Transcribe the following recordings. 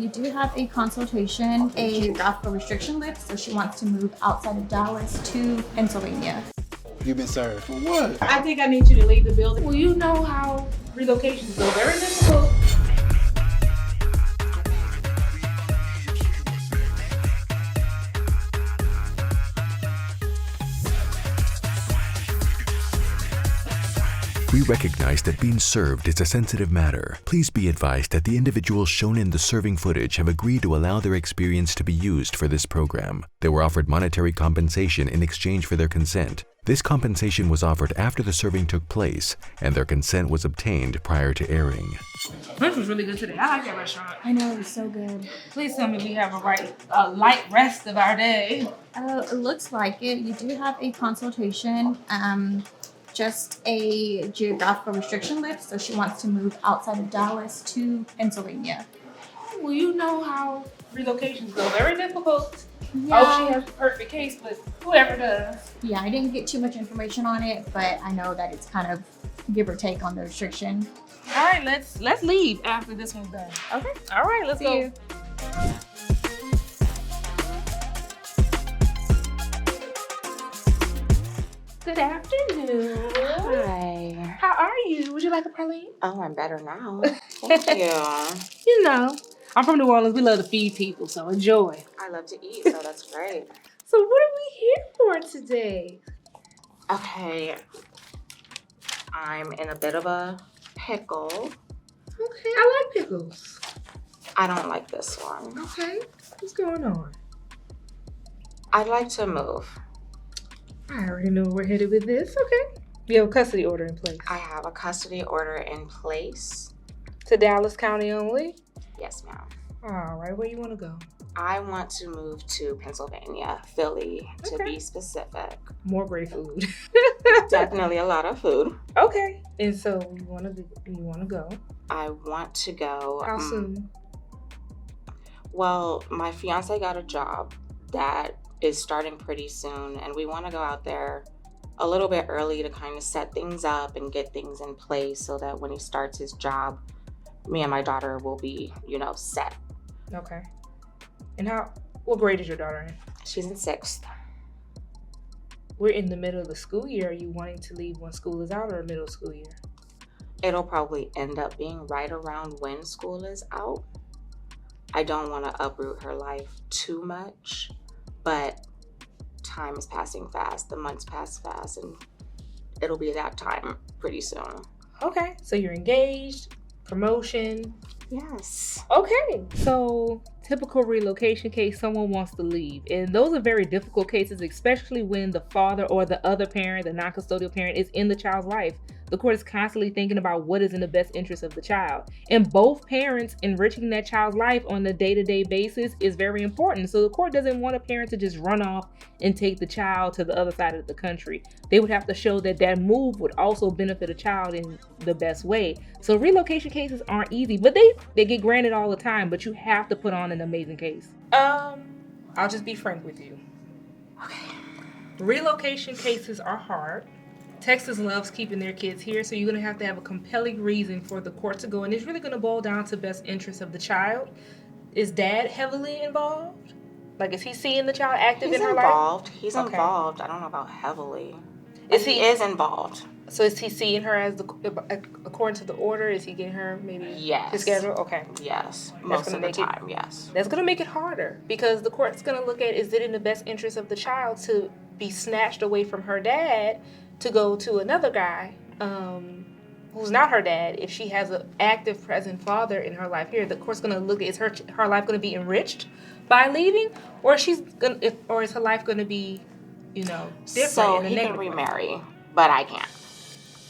you do have a consultation, a geographical restriction list, so she wants to move outside of Dallas to Pennsylvania. You've been served. For what? I think I need you to leave the building. Well, you know how relocations go. Very difficult. We recognize that being served is a sensitive matter. Please be advised that the individuals shown in the serving footage have agreed to allow their experience to be used for this program. They were offered monetary compensation in exchange for their consent. This compensation was offered after the serving took place, and their consent was obtained prior to airing. Lunch was really good today. I like that restaurant. I know, it was so good. Please tell me we have a light rest of our day. It looks like it. You do have a consultation, just a geographical restriction list, so she wants to move outside of Dallas to Pennsylvania. Well, you know how relocations go. Very difficult. Yeah. Oh, she has the perfect case, but whoever does. Yeah, I didn't get too much information on it, but I know that it's kind of give or take on the restriction. All right, let's leave after this one's done. Okay. All right, let's See go. you. Good afternoon. Hi. How are you? Would you like a praline? Oh, I'm better now. Thank you. You know, I'm from New Orleans. We love to feed people, so enjoy. I love to eat, so that's great. So what are we here for today? Okay. I'm in a bit of a pickle. Okay, I like pickles. I don't like this one. Okay, what's going on? I'd like to move. I already know where we're headed with this. Okay. You have a custody order in place. I have a custody order in place. To Dallas County only? Yes, ma'am. All right, where you want to go? I want to move to Pennsylvania, Philly, to Okay. be specific. More great food. Definitely a lot of food. Okay. And so you want to go? I want to go. How soon? Well, my fiance got a job that is starting pretty soon, and we want to go out there a little bit early to kind of set things up and get things in place so that when he starts his job, me and my daughter will be, set. Okay. And what grade is your daughter in? She's in 6th. We're in the middle of the school year. Are you wanting to leave when school is out or middle school year? It'll probably end up being right around when school is out. I don't want to uproot her life too much, but time is passing fast. The months pass fast, and it'll be that time pretty soon. Okay. So you're engaged, promotion. Yes. Okay. So typical relocation case, someone wants to leave. And those are very difficult cases, especially when the father or the other parent, the non-custodial parent, is in the child's life. The court is constantly thinking about what is in the best interest of the child. And both parents enriching that child's life on a day-to-day basis is very important. So the court doesn't want a parent to just run off and take the child to the other side of the country. They would have to show that that move would also benefit a child in the best way. So relocation cases aren't easy, but they get granted all the time, but you have to put on an amazing case. I'll just be frank with you. Okay. Relocation cases are hard. Texas loves keeping their kids here, so you're going to have a compelling reason for the court to go, and it's really going to boil down to best interest of the child. Is dad heavily involved? Like, is he seeing the child active in her life? He's Okay. involved. I don't know about heavily. He is involved. So is he seeing her as according to the order? Is he getting her maybe Yes. his schedule? Okay. Yes. Most gonna of the make it- time, yes. That's going to make it harder because the court's going to look at, is it in the best interest of the child to be snatched away from her dad to go to another guy who's not her dad? If she has an active present father in her life here, the court's going to look at, is her life going to be enriched by leaving, or is her life going to be, different So in a he can negative way? remarry, but I can't,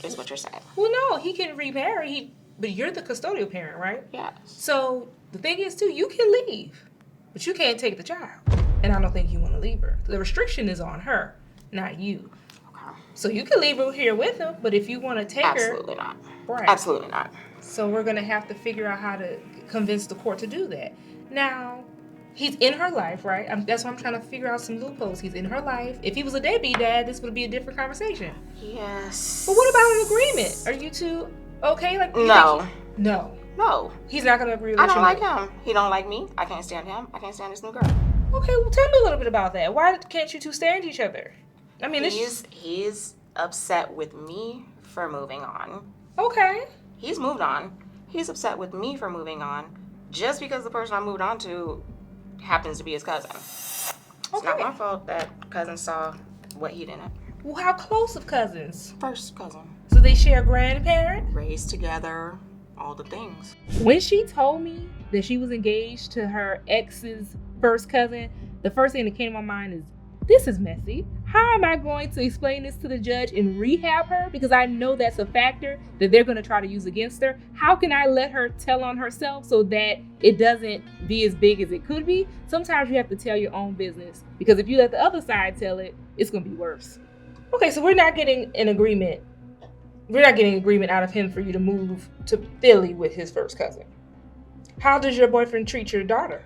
is what you're saying. Well, no, he can remarry, but you're the custodial parent, right? Yes. So the thing is, too, you can leave, but you can't take the child. And I don't think you want to leave her. The restriction is on her, not you. Okay. So you can leave her here with him, but if you want to take Absolutely not. her, right? Absolutely not. So we're going to have to figure out how to convince the court to do that. Now, he's in her life, right? That's why I'm trying to figure out some loopholes. He's in her life. If he was a deadbeat dad, this would be a different conversation. Yes. But what about an agreement? Are you two okay? Like No. No. No. He's not gonna agree with I don't you. like him. He don't like me. I can't stand him. I can't stand this new girl. Okay, well, tell me a little bit about that. Why can't you two stand each other? I mean, He's upset with me for moving on. Okay. He's moved on. He's upset with me for moving on just because the person I moved on to happens to be his cousin. It's not my fault that cousin saw what he didn't. Well, how close of cousins? First cousin. So they share a grandparent? Raised together, all the things. When she told me that she was engaged to her ex's first cousin, the first thing that came to my mind is, this is messy. How am I going to explain this to the judge and rehab her? Because I know that's a factor that they're going to try to use against her. How can I let her tell on herself so that it doesn't be as big as it could be? Sometimes you have to tell your own business, because if you let the other side tell it, it's going to be worse. Okay, so we're not getting an agreement. We're not getting agreement out of him for you to move to Philly with his first cousin. How does your boyfriend treat your daughter?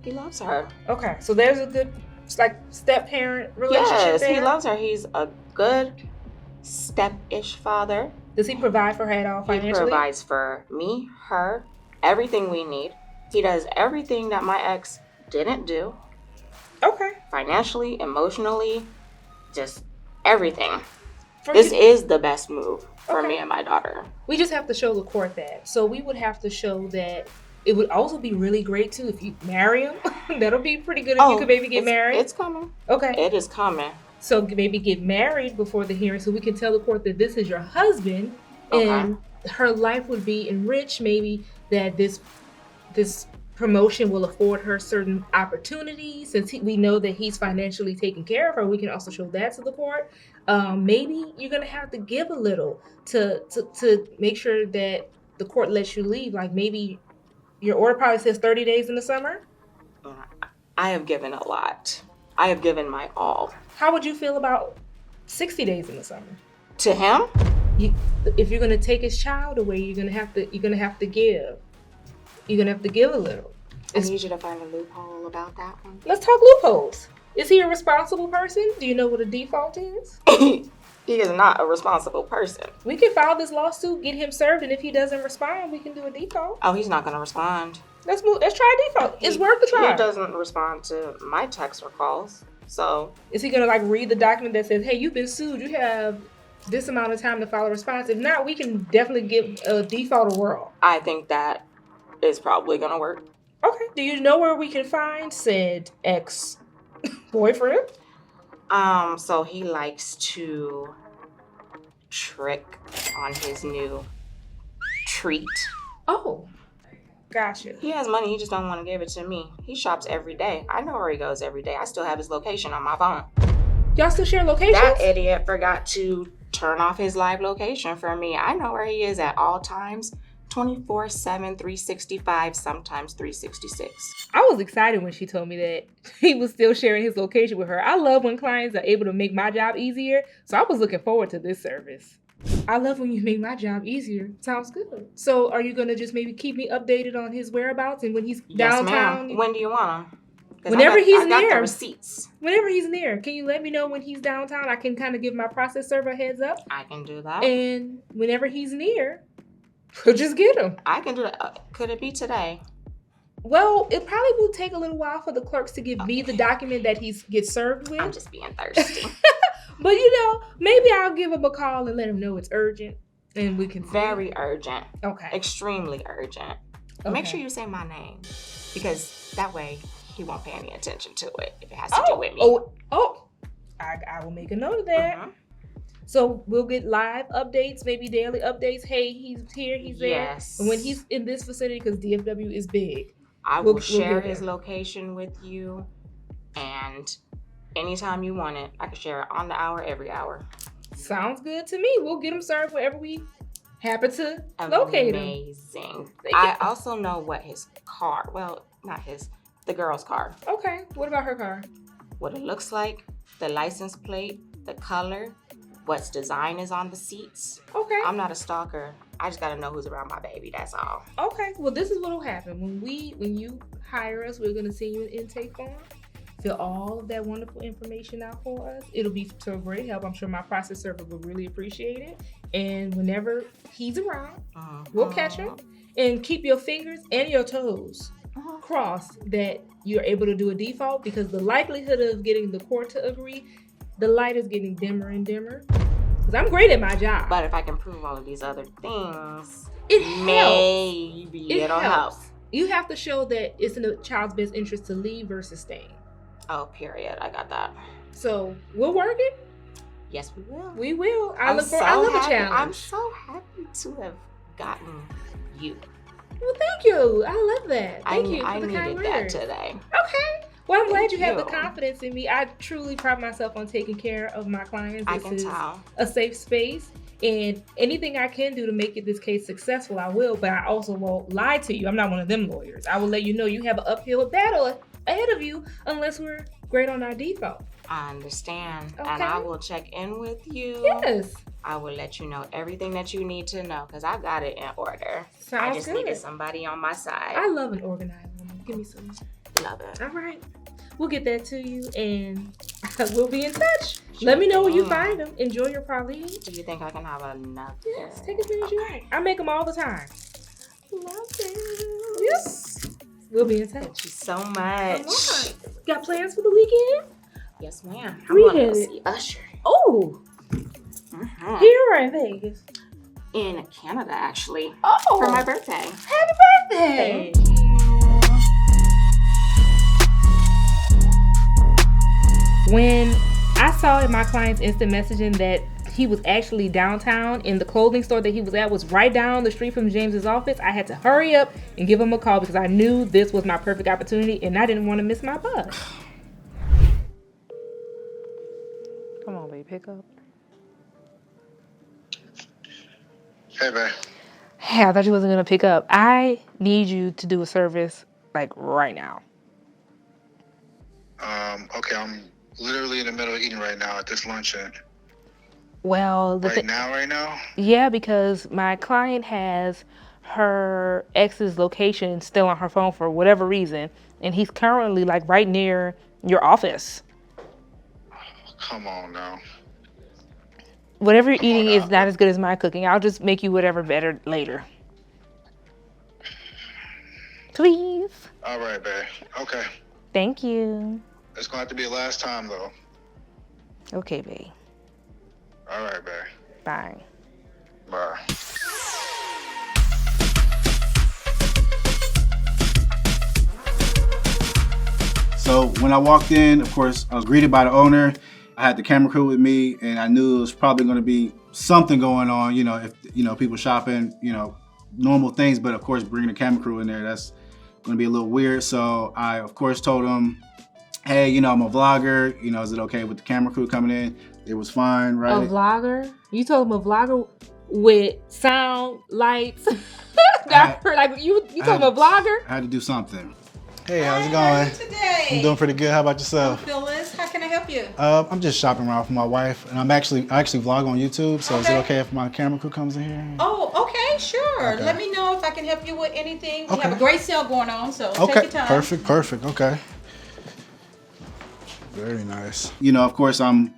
He loves her. Okay, so there's a good, like, step-parent relationship Yes, there? he loves her. He's a good step-ish father. Does he provide for her at all financially? He provides for me, her, everything we need. He does everything that my ex didn't do. Okay. Financially, emotionally, just everything. This is the best move for me and my daughter. We just have to show the court that. So we would have to show that. It would also be really great too if you marry him. That'll be pretty good if you could maybe get married. It's coming. Okay. It is coming. So maybe get married before the hearing so we can tell the court that this is your husband and her life would be enriched. Maybe that this promotion will afford her certain opportunities. Since we know that he's financially taking care of her, we can also show that to the court. Maybe you're going to have to give a little to make sure that the court lets you leave. Like maybe your order probably says 30 days in the summer. I have given a lot. I have given my all. How would you feel about 60 days in the summer? To him? If you're gonna take his child away, you're gonna have to give. You're gonna have to give a little. I need you to find a loophole about that one. Let's talk loopholes. Is he a responsible person? Do you know what a default is? He is not a responsible person. We can file this lawsuit, get him served, and if he doesn't respond, we can do a default. Oh, he's not gonna respond. Let's try a default. It's worth a try. He doesn't respond to my texts or calls. So is he gonna like read the document that says, hey, you've been sued, you have this amount of time to file a response? If not, we can definitely give a default a whirl. I think that is probably gonna work. Okay. Do you know where we can find said ex-boyfriend? So he likes to trick on his new treat. Oh, gotcha. He has money, he just don't want to give it to me. He shops every day. I know where he goes every day. I still have his location on my phone. Y'all still share locations? That idiot forgot to turn off his live location for me. I know where he is at all times. 24/7, 365, sometimes 366. I was excited when she told me that he was still sharing his location with her. I love when clients are able to make my job easier, so I was looking forward to this service. I love when you make my job easier. Sounds good. So are you going to just maybe keep me updated on his whereabouts and when he's downtown? Ma'am. When do you want him? Whenever he's I got near. the receipts. Whenever he's near. Can you let me know when he's downtown? I can kind of give my process server a heads up. I can do that. And whenever he's near, we'll just get him. I can do that. Could it be today? Well, it probably will take a little while for the clerks to give me the document that he gets served with. I'm just being thirsty. But, you know, maybe I'll give him a call and let him know it's urgent. And we can see. Very urgent. Okay. Extremely urgent. Okay. Make sure you say my name. Because that way he won't pay any attention to it if it has to do with me. I will make a note of that. Mm-hmm. So we'll get live updates, maybe daily updates. Hey, he's here, he's there. Yes. And when he's in this facility, because DFW is big. I will share his location with you, and anytime you want it, I can share it on the hour, every hour. Sounds good to me. We'll get him served wherever we happen to locate him. Amazing. I also know what his car, well, not his, the girl's car. Okay. What about her car? What it looks like, the license plate, the color, what design is on the seats. Okay. I'm not a stalker. I just gotta know who's around my baby, that's all. Okay. Well, this is what will happen. When you hire us, we're gonna send you an intake form. fill all of that wonderful information out for us. It'll be to a great help. I'm sure my process server will really appreciate it. And whenever he's around, we'll catch him. And keep your fingers and your toes crossed that you're able to do a default, because the likelihood of getting the court to agree, the light is getting dimmer and dimmer. Because I'm great at my job. But if I can prove all of these other things, maybe it'll help. You have to show that it's in the child's best interest to leave versus staying. Oh, period. I got that. So we'll work it. Yes, we will. We will. I love a challenge. I'm so happy to have gotten you. Well, thank you. I love that. Thank you for I the kind needed that words. today. Okay. Well, I'm glad you have the you. confidence in me. I truly pride myself on taking care of my clients. I This can is tell. a safe space. And anything I can do to make this case successful, I will. But I also won't lie to you. I'm not one of them lawyers. I will let you know you have an uphill battle ahead of you unless we're great on our default. I understand. Okay. And I will check in with you. Yes. I will let you know everything that you need to know, because I got it in order. Sounds I just good. needed somebody on my side. I love an organized woman. Give me some. Love it. All right. We'll get that to you and we'll be in touch. Let me know when you find them. Enjoy your praline. Do you think I can have another? Yes, take as many as you want. I make them all the time. Love you. Yes. We'll be in touch. Thank you so much. Got plans for the weekend? Yes, ma'am. We I'm going to headed. see Usher. Oh, Mhm. here or in Vegas? In Canada, actually. Oh, For my birthday. happy birthday. Thank you. When I saw in my client's instant messaging that he was actually downtown and the clothing store that he was at was right down the street from James's office, I had to hurry up and give him a call because I knew this was my perfect opportunity and I didn't want to miss my bus. Come on, babe, pick up. Hey, babe. Hey, I thought you wasn't going to pick up. I need you to do a service, like, right now. Okay, I'm literally in the middle of eating right now at this luncheon. Well, Right now? Yeah, because my client has her ex's location still on her phone for whatever reason, and he's currently, like, right near your office. Come on now. Whatever you're Come on eating now. is not as good as my cooking. I'll just make you whatever better later. Please. All right, babe. Okay. Thank you. It's going to have to be the last time, though. Okay, babe. All right, babe. Bye. Bye. So when I walked in, of course, I was greeted by the owner. I had the camera crew with me, and I knew it was probably going to be something going on, if, people shopping, normal things. But, of course, bringing the camera crew in there, that's going to be a little weird. So I, of course, told them, hey, I'm a vlogger. Is it okay with the camera crew coming in? It was fine, right? A vlogger? You told him a vlogger with sound, lights? You told him a vlogger? I had to do something. Hey, how's it How are going? you today? I'm doing pretty good. How about yourself? Phyllis, how can I help you? I'm just shopping around for my wife, and I actually vlog on YouTube. So is it Okay. okay if my camera crew comes in here? Oh, okay, sure. Okay. Let me know if I can help you with anything. We Okay. have a great sale going on, so take Okay, your time. perfect. Okay. Very nice. Of course, I'm,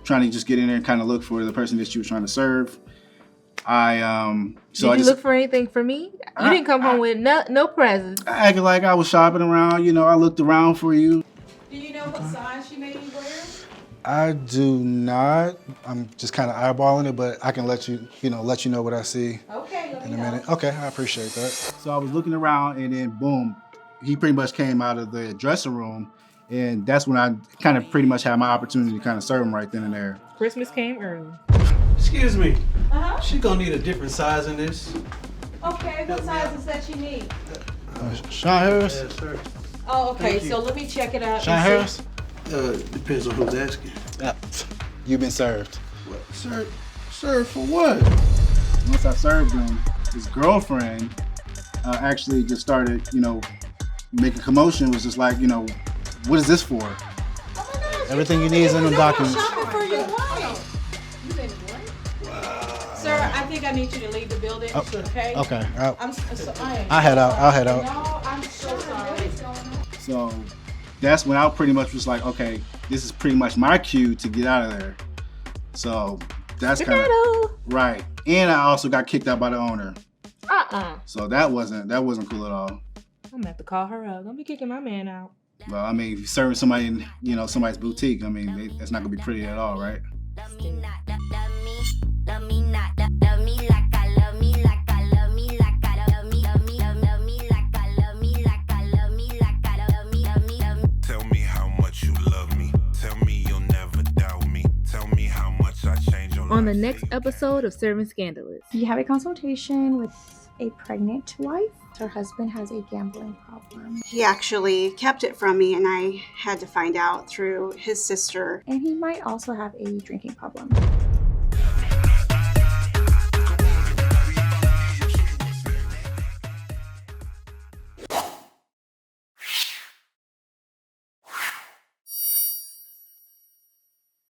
trying to just get in there and kind of look for the person that you were trying to serve. Did you look for anything for me? You didn't come home with no presents. I acted like I was shopping around. I looked around for you. Do you know what size she made you wear? I do not. I'm just kind of eyeballing it, but I can let you know what I see Okay, let in me a know. minute. Okay, I appreciate that. So I was looking around, and then boom, he pretty much came out of the dressing room, and that's when I kind of pretty much had my opportunity to kind of serve him right then and there. Christmas came early. Excuse me. Uh-huh. She gonna need a different size in this. Okay, what size is that you need? Sean Harris? Yes, sir. Oh, okay, Thank you. so let me check it out. Sean and see. Harris? Depends on who's asking. You've been served. What? Sir, for what? Once I served him, his girlfriend actually just started, making commotion. Was just like, what is this for? Oh my gosh, Everything you need is in them documents. shopping for your wife. Sir, I think I need you to leave the building, okay? Okay. I'm so, I'll head out. No, I'm so sorry. So that's when I pretty much was like, okay, this is pretty much my cue to get out of there. So that's kind of right. And I also got kicked out by the owner. So that wasn't cool at all. I'm gonna have to call her up. Don't be kicking my man out. Well, I mean, if you're serving somebody in, you know, somebody's boutique, I mean, that's not gonna be pretty at all, right? Tell me how much you love me. Tell me you'll never doubt me. Tell me how much I change your life. On the next episode of Serving Scandalous. You have a consultation with a pregnant wife. Her husband has a gambling problem. He actually kept it from me, and I had to find out through his sister. And he might also have a drinking problem.